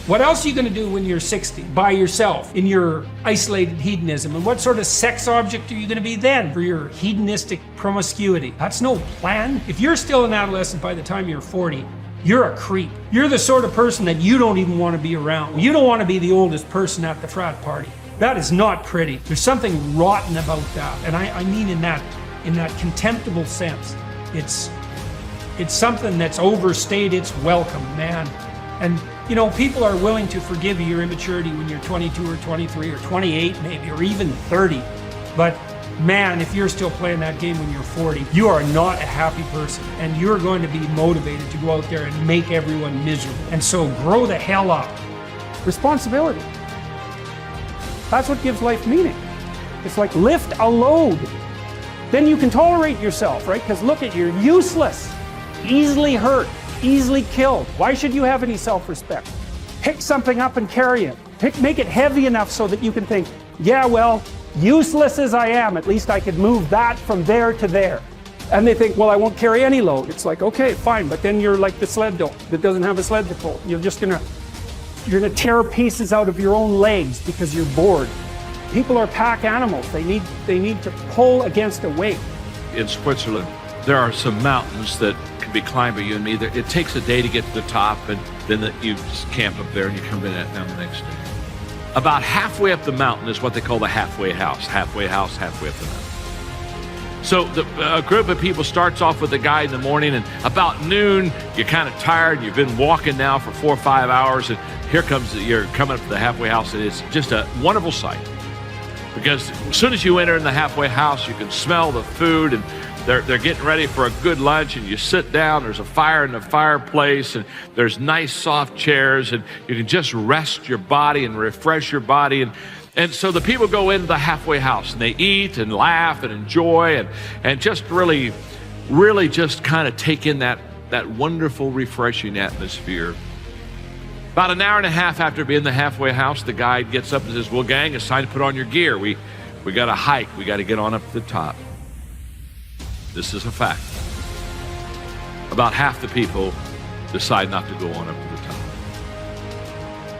What else are you going to do when you're 60 by yourself in your isolated hedonism? And what sort of sex object are you going to be then for your hedonistic promiscuity? That's no plan. If you're still an adolescent by the time you're 40, you're a creep. You're the sort of person that you don't even want to be around. You don't want to be the oldest person at the frat party. That is not pretty. There's something rotten about that. And I mean in that contemptible sense. It's something that's overstayed its welcome, man. And you know, people are willing to forgive your immaturity when you're 22 or 23 or 28 maybe, or even 30. But man, if you're still playing that game when you're 40, you are not a happy person. And you're going to be motivated to go out there and make everyone miserable. And so grow the hell up. Responsibility. That's what gives life meaning. It's like lift a load. Then you can tolerate yourself, right? Because look at, you're useless, easily hurt, easily killed. Why should you have any self-respect? Pick something up and carry it. Make it heavy enough so that you can think, yeah, well, useless as I am, at least I could move that from there to there. And they think, well, I won't carry any load. It's like, okay, fine, but then you're like the sled dog that doesn't have a sled to pull. You're gonna tear pieces out of your own legs because you're bored. People are pack animals. They need to pull against a weight. In Switzerland, there are some mountains that can be climbed by you and me. It takes a day to get to the top, and then you just camp up there and you come in down the next day. About halfway up the mountain is what they call the halfway house. Halfway house, halfway up the mountain. So a group of people starts off with a guide in the morning, and about noon, you're kind of tired. You've been walking now for 4 or 5 hours, and you're coming up to the halfway house, and it's just a wonderful sight. Because as soon as you enter in the halfway house, you can smell the food, and they're getting ready for a good lunch, and you sit down, there's a fire in the fireplace, and there's nice soft chairs, and you can just rest your body and refresh your body. And so the people go into the halfway house, and they eat and laugh and enjoy and just really just kind of take in that wonderful, refreshing atmosphere. About an hour and a half after being in the halfway house, the guide gets up and says, well, gang, it's time to put on your gear. We got to hike. We got to get on up to the top. This is a fact. About half the people decide not to go on up to the top.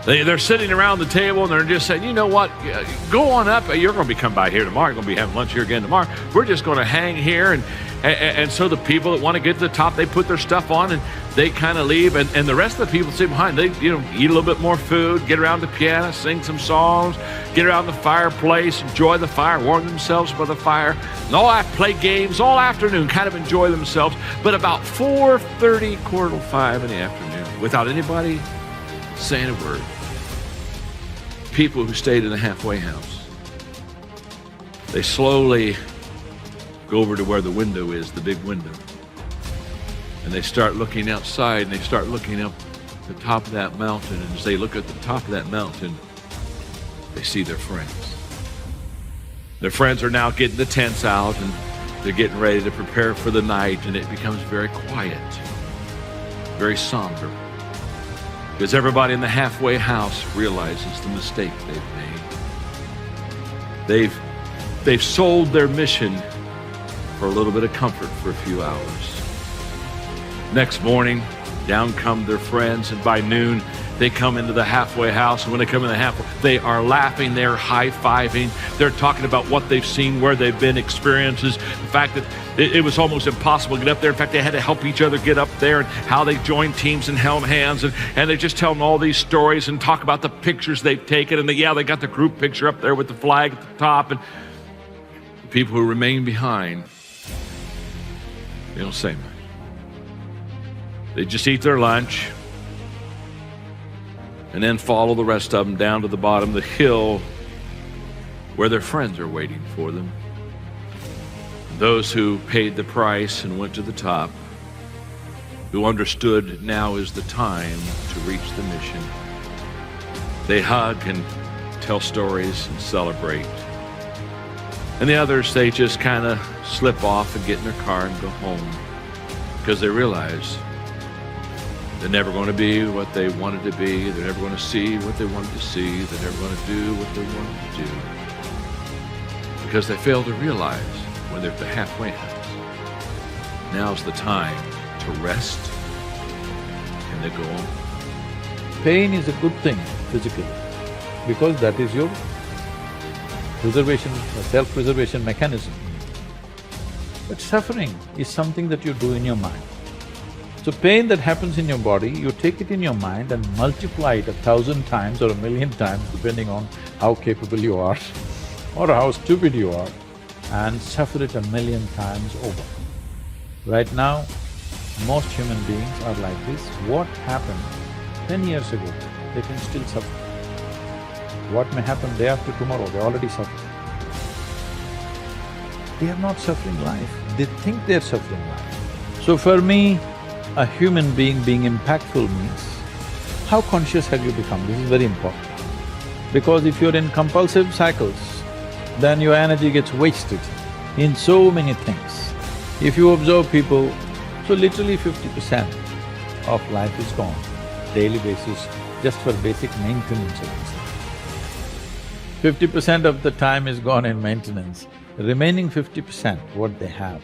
They're sitting around the table and they're just saying, you know what, go on up. You're going to be coming by here tomorrow. You're going to be having lunch here again tomorrow. We're just going to hang here. And so the people that want to get to the top, they put their stuff on and they kind of leave. And the rest of the people sit behind. They eat a little bit more food, get around the piano, sing some songs, get around the fireplace, enjoy the fire, warm themselves by the fire. And play games all afternoon, kind of enjoy themselves. But about 4:30, 4:45 in the afternoon, without anybody saying a word, people who stayed in the halfway house, they slowly go over to where the window is, the big window, and they start looking outside, and they start looking up the top of that mountain, and as they look at the top of that mountain, they see their friends. Their friends are now getting the tents out, and they're getting ready to prepare for the night, and it becomes very quiet, very somber, because everybody in the halfway house realizes the mistake they've made. They've sold their mission for a little bit of comfort for a few hours. Next morning, down come their friends, and by noon, they come into the halfway house, and when they come in the halfway, they are laughing, they're high-fiving, they're talking about what they've seen, where they've been, experiences, the fact that it was almost impossible to get up there. In fact, they had to help each other get up there, and how they joined teams and held hands, and they just tell them all these stories and talk about the pictures they've taken, and they got the group picture up there with the flag at the top, and the people who remain behind, they don't say much. They just eat their lunch and then follow the rest of them down to the bottom of the hill where their friends are waiting for them. Those who paid the price and went to the top, who understood now is the time to reach the mission. They hug and tell stories and celebrate. And the others, they just kind of slip off and get in their car and go home, because they realize they're never going to be what they wanted to be. They're never going to see what they wanted to see. They're never going to do what they wanted to do, because they failed to realize when they're at the halfway house, now's the time to rest, and they go on. pain is a good thing physically, because that is your preservation, self-preservation mechanism. But suffering is something that you do in your mind. So pain that happens in your body, you take it in your mind and multiply it 1,000 times or 1,000,000 times, depending on how capable you are or how stupid you are, and suffer it 1,000,000 times over. Right now, most human beings are like this. What happened 10 years ago, they can still suffer. What may happen day after tomorrow, they already suffer. They are not suffering life, they think they're suffering life. So for me, a human being impactful means, how conscious have you become? This is very important. Because if you're in compulsive cycles, then your energy gets wasted in so many things. If you observe people, so literally 50% of life is gone, daily basis, just for basic maintenance of this life. 50% of the time is gone in maintenance, remaining 50%, what they have.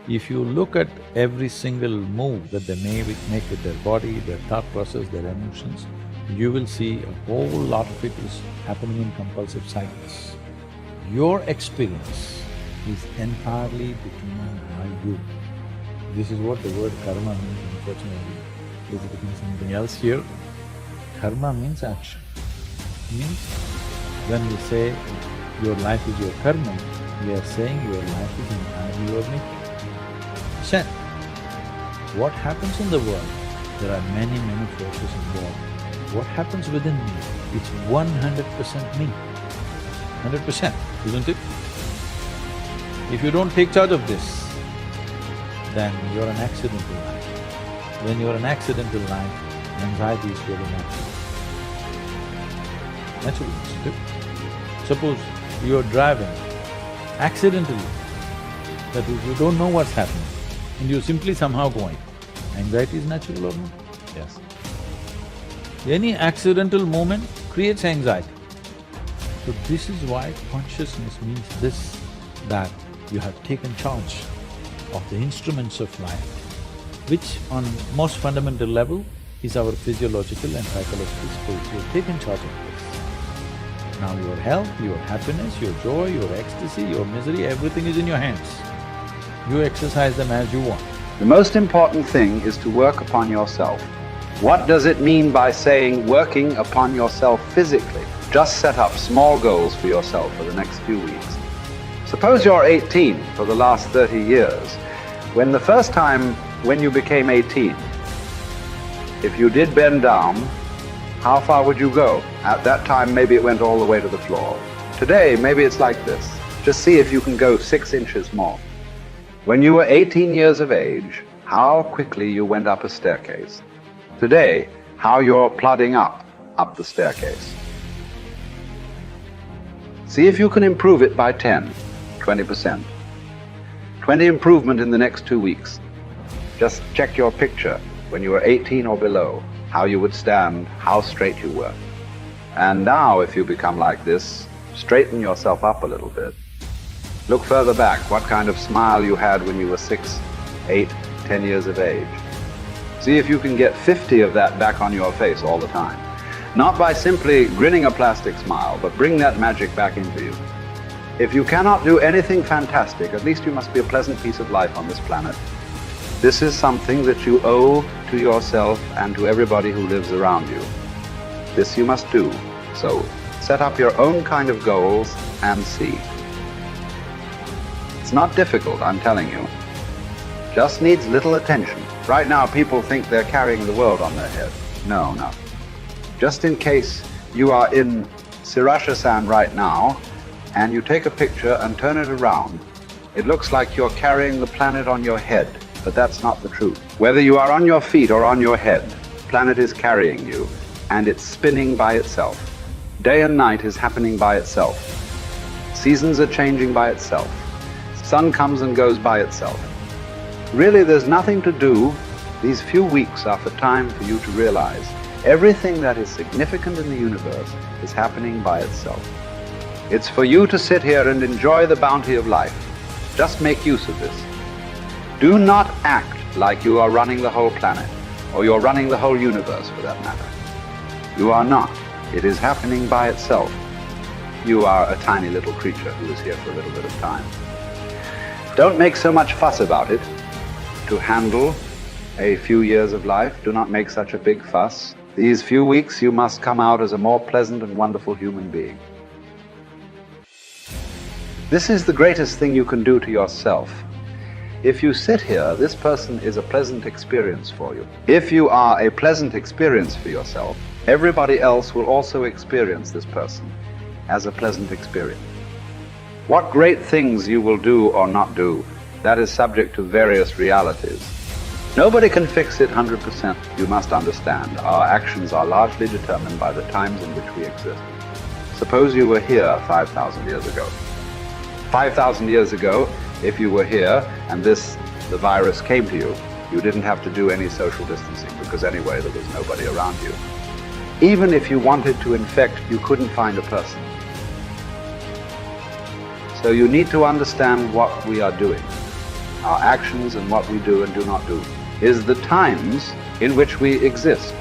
If you look at every single move that they make with their body, their thought process, their emotions, you will see a whole lot of it is happening in compulsive cycles. Your experience is entirely between you. This is what the word karma means, unfortunately. Is it means something else here? Karma means action. Means when we say your life is your karma, we are saying your life is entirely your making. Sen. What happens in the world? There are many forces involved. What happens within me? It's 100% me. 100%, isn't it? If you don't take charge of this, then you're an accidental life. When you're an accidental life, anxiety is very natural. Naturally, isn't it? Suppose you're driving accidentally, that is, you don't know what's happening, and you're simply somehow going. Anxiety is natural or not? Yes. Any accidental movement creates anxiety. So this is why consciousness means this, that you have taken charge of the instruments of life, which on most fundamental level is our physiological and psychological space. You've taken charge of this. Now your health, your happiness, your joy, your ecstasy, your misery, everything is in your hands. You exercise them as you want. The most important thing is to work upon yourself. What does it mean by saying working upon yourself physically? Just set up small goals for yourself for the next few weeks. Suppose you're 18 for the last 30 years. When the first time when you became 18, if you did bend down, how far would you go? At that time, maybe it went all the way to the floor. Today, maybe it's like this. Just see if you can go 6 inches more. When you were 18 years of age, how quickly you went up a staircase. Today, how you're plodding up the staircase. See if you can improve it by 10, 20%. 20 improvement in the next 2 weeks. Just check your picture when you were 18 or below, how you would stand, how straight you were. And now, if you become like this, straighten yourself up a little bit. Look further back, what kind of smile you had when you were 6, 8, 10 years of age. See if you can get 50 of that back on your face all the time. Not by simply grinning a plastic smile, but bring that magic back into you. If you cannot do anything fantastic, at least you must be a pleasant piece of life on this planet. This is something that you owe to yourself and to everybody who lives around you. This you must do. So, set up your own kind of goals and see. It's not difficult, I'm telling you. Just needs little attention. Right now, people think they're carrying the world on their head. No, no. Just in case you are in Sirashasan right now, and you take a picture and turn it around, it looks like you're carrying the planet on your head, but that's not the truth. Whether you are on your feet or on your head, the planet is carrying you, and it's spinning by itself. Day and night is happening by itself. Seasons are changing by itself. Sun comes and goes by itself. Really, there's nothing to do. These few weeks are for time for you to realize everything that is significant in the universe is happening by itself. It's for you to sit here and enjoy the bounty of life. Just make use of this. Do not act like you are running the whole planet, or you're running the whole universe for that matter. You are not. It is happening by itself. You are a tiny little creature who is here for a little bit of time. Don't make so much fuss about it. To handle a few years of life, do not make such a big fuss. These few weeks you must come out as a more pleasant and wonderful human being. This is the greatest thing you can do to yourself. If you sit here, this person is a pleasant experience for you. If you are a pleasant experience for yourself, everybody else will also experience this person as a pleasant experience. What great things you will do or not do, that is subject to various realities. Nobody can fix it 100%. You must understand, our actions are largely determined by the times in which we exist. Suppose you were here 5,000 years ago. 5,000 years ago, if you were here and the virus came to you, you didn't have to do any social distancing because anyway there was nobody around you. Even if you wanted to infect, you couldn't find a person. So you need to understand what we are doing. Our actions and what we do and do not do is the times in which we exist.